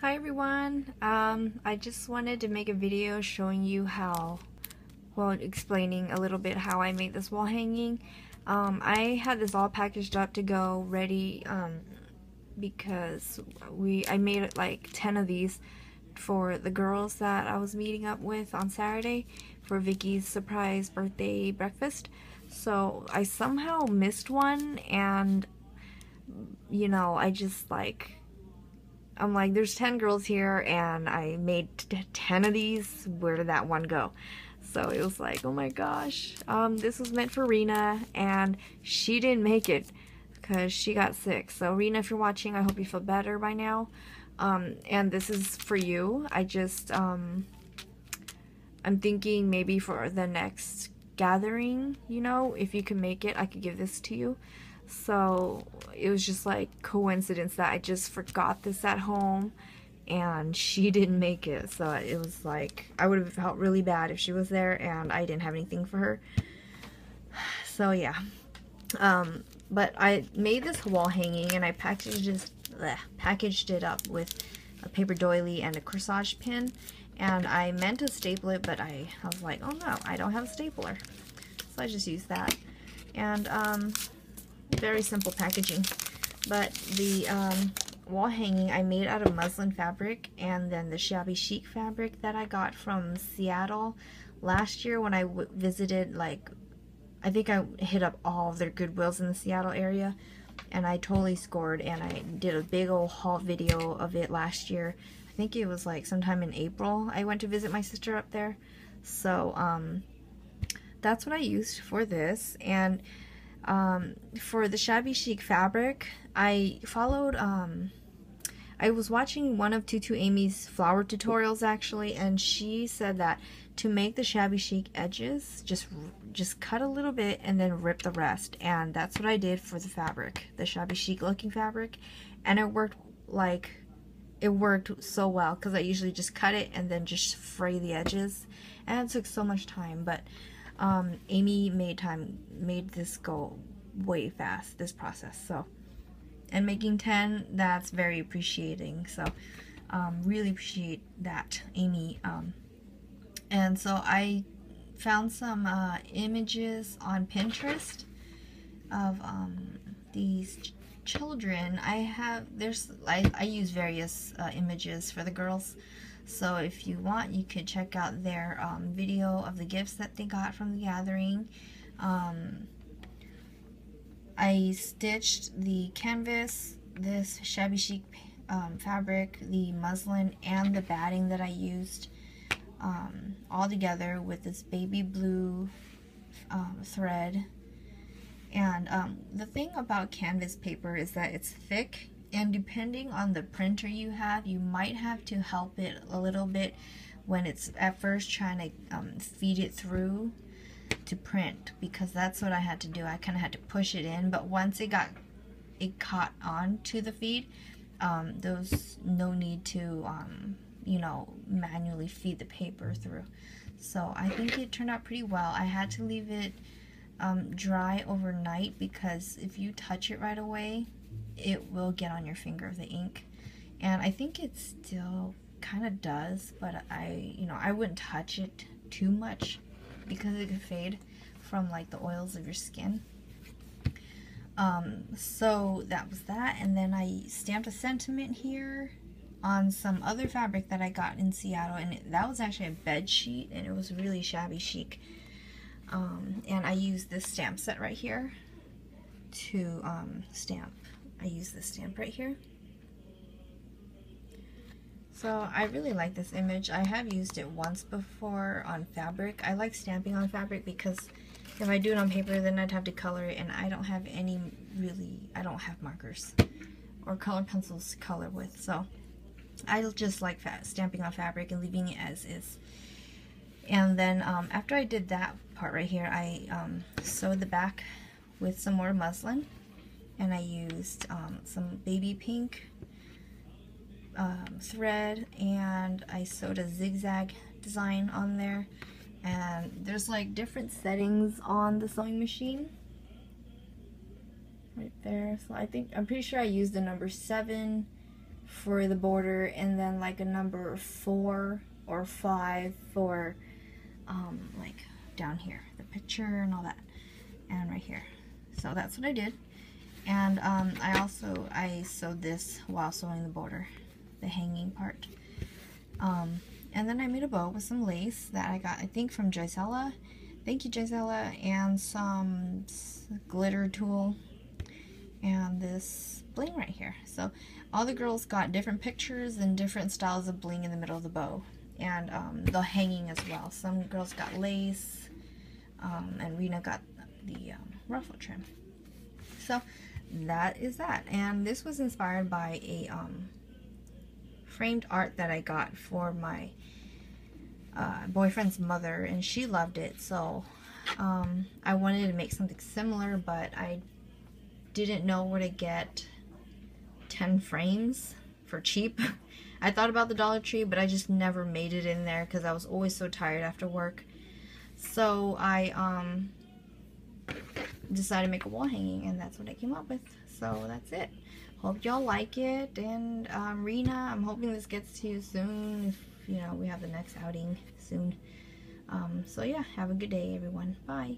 Hi everyone. I just wanted to make a video showing you explaining a little bit how I made this wall hanging. I had this all packaged up to go ready because I made it like 10 of these for the girls that I was meeting up with on Saturday for Vicky's surprise birthday breakfast. So I somehow missed one, and I just I'm like, there's 10 girls here, and I made 10 of these. Where did that one go? So it was like, oh my gosh. This was meant for Rena, and she didn't make it because she got sick. So Rena, if you're watching, I hope you feel better by now. And this is for you. I'm thinking maybe for the next gathering, if you can make it, I could give this to you. So it was just like coincidence that I just forgot this at home and she didn't make it. So it was like, I would have felt really bad if she was there and I didn't have anything for her. So yeah. But I made this wall hanging and I packaged it up with a paper doily and a corsage pin. And I meant to staple it, but I was like, oh no, I don't have a stapler. So I just used that. And very simple packaging. But the wall hanging I made out of muslin fabric, and then the shabby chic fabric that I got from Seattle last year when I visited, I think I hit up all of their Goodwills in the Seattle area, and I totally scored, and I did a big old haul video of it last year. I think it was like sometime in April I went to visit my sister up there. So that's what I used for this. And for the shabby chic fabric, I followed, I was watching one of Tutu Amy's flower tutorials actually, and she said that to make the shabby chic edges, just cut a little bit and then rip the rest. And that's what I did for the fabric, the shabby chic looking fabric, and it worked so well because I usually just cut it and then just fray the edges, and it took so much time. But Amy made this go way fast, this process. So, and making 10, that's very appreciating. So really appreciate that, Amy. And so I found some images on Pinterest of these children. I use various images for the girls. So if you want, you could check out their video of the gifts that they got from the gathering. I stitched the canvas, this shabby chic fabric, the muslin, and the batting that I used all together with this baby blue thread. And the thing about canvas paper is that it's thick, and depending on the printer you have, you might have to help it a little bit when it's at first trying to feed it through to print, because that's what I had to do. I kind of had to push it in, but once it caught on to the feed, there's no need to manually feed the paper through. So I think it turned out pretty well. I had to leave it dry overnight, because if you touch it right away, it will get on your finger, the ink. And I think it still kind of does, but I wouldn't touch it too much because it could fade from like the oils of your skin. So that was that. And then I stamped a sentiment here on some other fabric that I got in Seattle, and that was actually a bed sheet, and it was really shabby chic. And I used this stamp set right here to stamp. I use this stamp right here. So I really like this image. I have used it once before on fabric. I like stamping on fabric because if I do it on paper, then I'd have to color it, and I don't have I don't have markers or color pencils to color with. So I just like stamping on fabric and leaving it as is. And then after I did that part right here, I sewed the back with some more muslin, and I used some baby pink thread, and I sewed a zigzag design on there. And there's like different settings on the sewing machine right there. So I'm pretty sure I used the number 7 for the border, and then like a number 4 or 5 for like down here, the picture and all that, and right here. So that's what I did. And I sewed this while sewing the border, the hanging part. And then I made a bow with some lace that I got, I think, from Gisela. Thank you, Gisela. And some glitter tulle and this bling right here. So all the girls got different pictures and different styles of bling in the middle of the bow, and the hanging as well. Some girls got lace, and Rena got the ruffle trim. So that is that. And this was inspired by a framed art that I got for my boyfriend's mother, and she loved it. So I wanted to make something similar, but I didn't know where to get 10 frames for cheap. I thought about the Dollar Tree, but I just never made it in there because I was always so tired after work. So I decided to make a wall hanging, and that's what I came up with. So that's it. Hope y'all like it. And Rena, I'm hoping this gets to you soon, if you know we have the next outing soon. So yeah, have a good day, everyone. Bye.